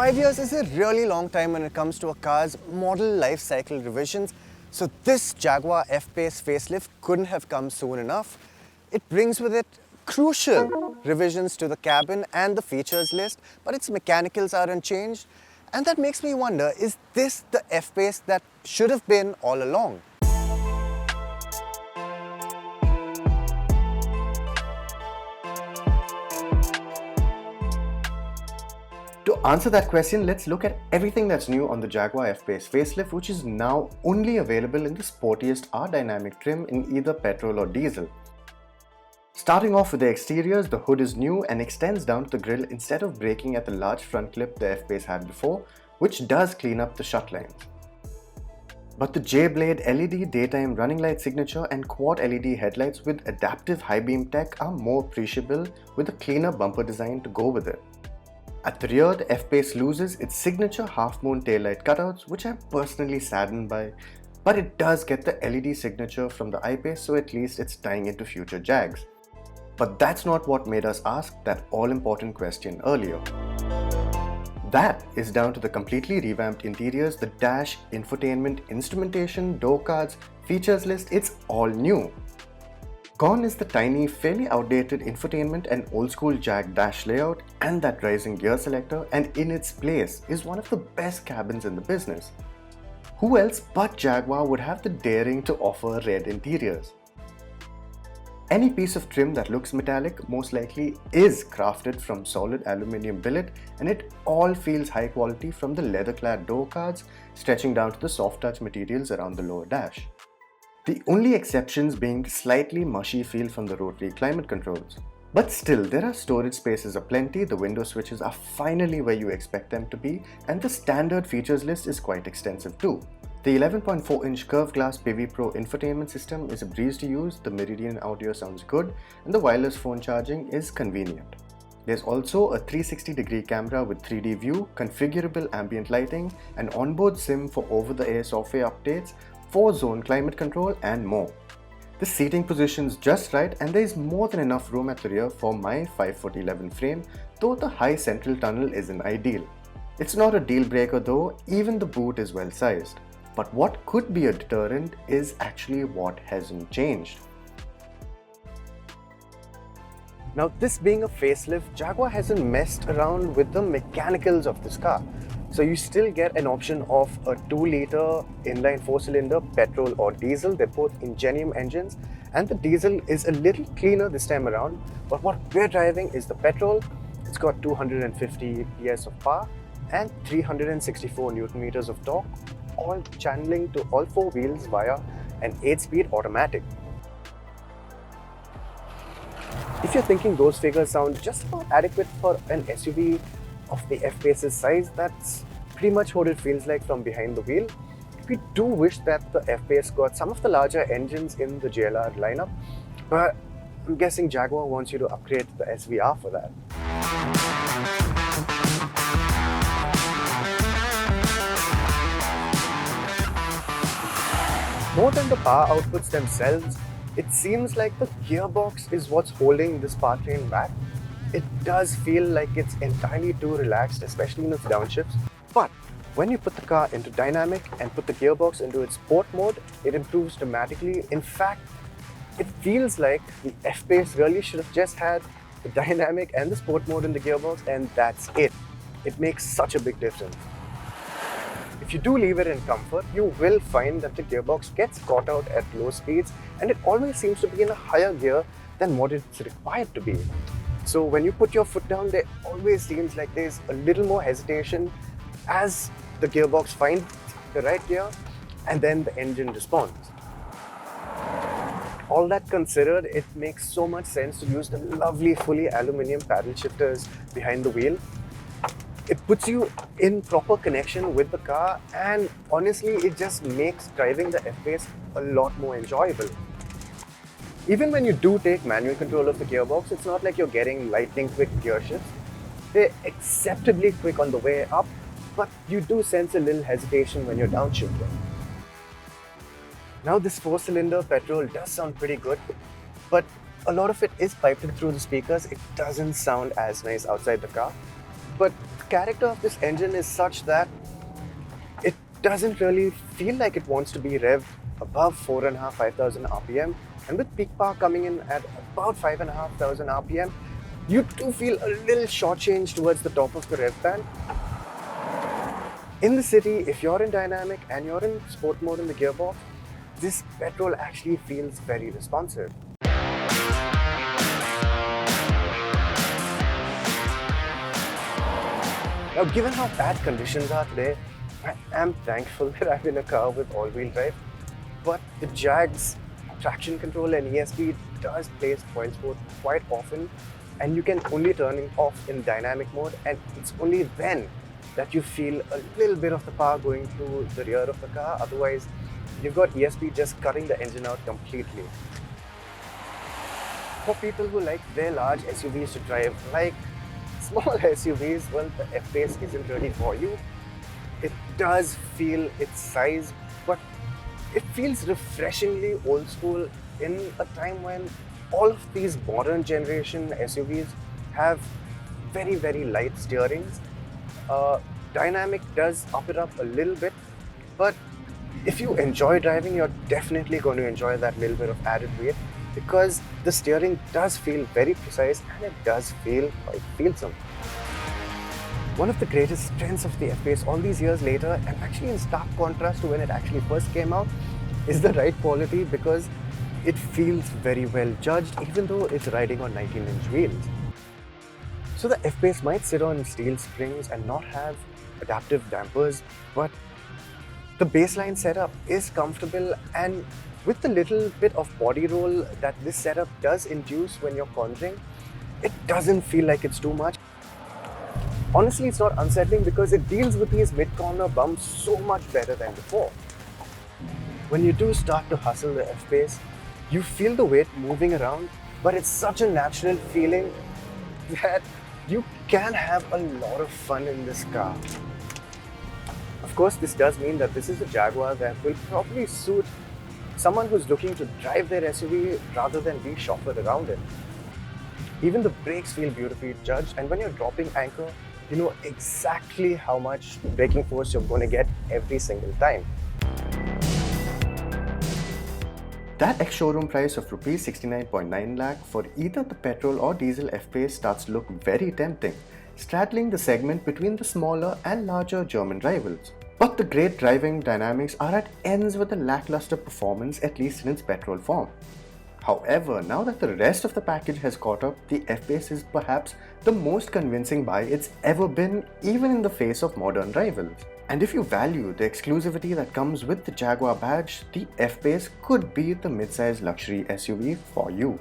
5 years is a really long time when it comes to a car's model life cycle revisions, so this Jaguar F-Pace facelift couldn't have come soon enough. It brings with it crucial revisions to the cabin and the features list, but its mechanicals are unchanged. And that makes me wonder, is this the F-Pace that should have been all along? To answer that question, let's look at everything that's new on the Jaguar F-Pace facelift, which is now only available in the sportiest R-Dynamic trim in either petrol or diesel. Starting off with the exteriors, the hood is new and extends down to the grille instead of breaking at the large front clip the F-Pace had before, which does clean up the shut lines. But the J-Blade LED daytime running light signature and quad LED headlights with adaptive high beam tech are more appreciable with a cleaner bumper design to go with it. At the rear, the F-Pace loses its signature half-moon taillight cutouts, which I'm personally saddened by, but it does get the LED signature from the I-Pace, so at least it's tying into future Jags. But that's not what made us ask that all-important question earlier. That is down to the completely revamped interiors, the dash, infotainment, instrumentation, door cards, features list, it's all new. Gone is the tiny, fairly outdated infotainment and old-school Jag dash layout and that rising gear selector, and in its place is one of the best cabins in the business. Who else but Jaguar would have the daring to offer red interiors? Any piece of trim that looks metallic most likely is crafted from solid aluminium billet, and it all feels high quality from the leather-clad door cards stretching down to the soft touch materials around the lower dash. The only exceptions being the slightly mushy feel from the rotary climate controls. But still, there are storage spaces aplenty, the window switches are finally where you expect them to be, and the standard features list is quite extensive too. The 11.4-inch curved glass PV Pro infotainment system is a breeze to use, the Meridian audio sounds good, and the wireless phone charging is convenient. There's also a 360-degree camera with 3D view, configurable ambient lighting, an onboard SIM for over-the-air software updates, 4-zone climate control, and more. The seating position's just right, and there is more than enough room at the rear for my 5'11" frame, though the high central tunnel isn't ideal. It's not a deal breaker though, even the boot is well sized. But what could be a deterrent is actually what hasn't changed. Now, this being a facelift, Jaguar hasn't messed around with the mechanicals of this car. So you still get an option of a 2-liter inline 4-cylinder petrol or diesel. They're both Ingenium engines, and the diesel is a little cleaner this time around. But what we're driving is the petrol. It's got 250 PS of power and 364 Newton meters of torque, all channeling to all 4 wheels via an 8-speed automatic. If you're thinking those figures sound just about adequate for an SUV of the F-Pace's size, that's pretty much what it feels like from behind the wheel. We do wish that the F-Pace got some of the larger engines in the JLR lineup, but I'm guessing Jaguar wants you to upgrade to the SVR for that. More than the power outputs themselves, it seems like the gearbox is what's holding this powertrain back. It does feel like it's entirely too relaxed, especially in its downshifts. But when you put the car into dynamic and put the gearbox into its sport mode, it improves dramatically. In fact, it feels like the F-Pace really should have just had the dynamic and the sport mode in the gearbox, and that's it. It makes such a big difference. If you do leave it in comfort, you will find that the gearbox gets caught out at low speeds, and it always seems to be in a higher gear than what it's required to be. So when you put your foot down, there always seems like there's a little more hesitation as the gearbox finds the right gear and then the engine responds. All that considered, it makes so much sense to use the lovely fully aluminium paddle shifters behind the wheel. It puts you in proper connection with the car, and honestly, it just makes driving the F-Pace a lot more enjoyable. Even when you do take manual control of the gearbox, it's not like you're getting lightning quick gear shifts. They're acceptably quick on the way up, but you do sense a little hesitation when you're downshifting. Now, this 4-cylinder petrol does sound pretty good, but a lot of it is piped in through the speakers. It doesn't sound as nice outside the car. But character of this engine is such that it doesn't really feel like it wants to be revved above 4,500 RPM, and with peak power coming in at about 5,500 RPM, you do feel a little shortchanged towards the top of the rev band. In the city, if you're in dynamic and you're in sport mode in the gearbox, this petrol actually feels very responsive. Now, given how bad conditions are today, I am thankful that I'm in a car with all-wheel drive, but the Jag's traction control and ESP does play spoilsport quite often, and you can only turn it off in dynamic mode, and it's only then that you feel a little bit of the power going through the rear of the car. Otherwise, you've got ESP just cutting the engine out completely. For people who like their large SUVs to drive like small SUVs, well, the F-Pace isn't really for you. It does feel its size, but it feels refreshingly old school in a time when all of these modern generation SUVs have very, very light steerings. Dynamic does up it up a little bit, but if you enjoy driving, you're definitely going to enjoy that little bit of added weight, because the steering does feel very precise and it does feel quite feelsome. One of the greatest strengths of the F-Pace all these years later, and actually in stark contrast to when it actually first came out, is the ride quality, because it feels very well judged even though it's riding on 19-inch wheels. So the F-Pace might sit on steel springs and not have adaptive dampers, but the baseline setup is comfortable, and with the little bit of body roll that this setup does induce when you're cornering, it doesn't feel like it's too much. Honestly, it's not unsettling because it deals with these mid-corner bumps so much better than before. When you do start to hustle the F-Pace, you feel the weight moving around, but it's such a natural feeling that you can have a lot of fun in this car. Of course, this does mean that this is a Jaguar that will probably suit someone who's looking to drive their SUV rather than be chauffeured around it. Even the brakes feel beautifully judged, and when you're dropping anchor, you know exactly how much braking force you're going to get every single time. That ex-showroom price of Rs 69.9 lakh for either the petrol or diesel F-Pace starts to look very tempting, straddling the segment between the smaller and larger German rivals. But the great driving dynamics are at ends with the lackluster performance, at least in its petrol form. However, now that the rest of the package has caught up, the F-Pace is perhaps the most convincing buy it's ever been, even in the face of modern rivals. And if you value the exclusivity that comes with the Jaguar badge, the F-Pace could be the mid-size luxury SUV for you.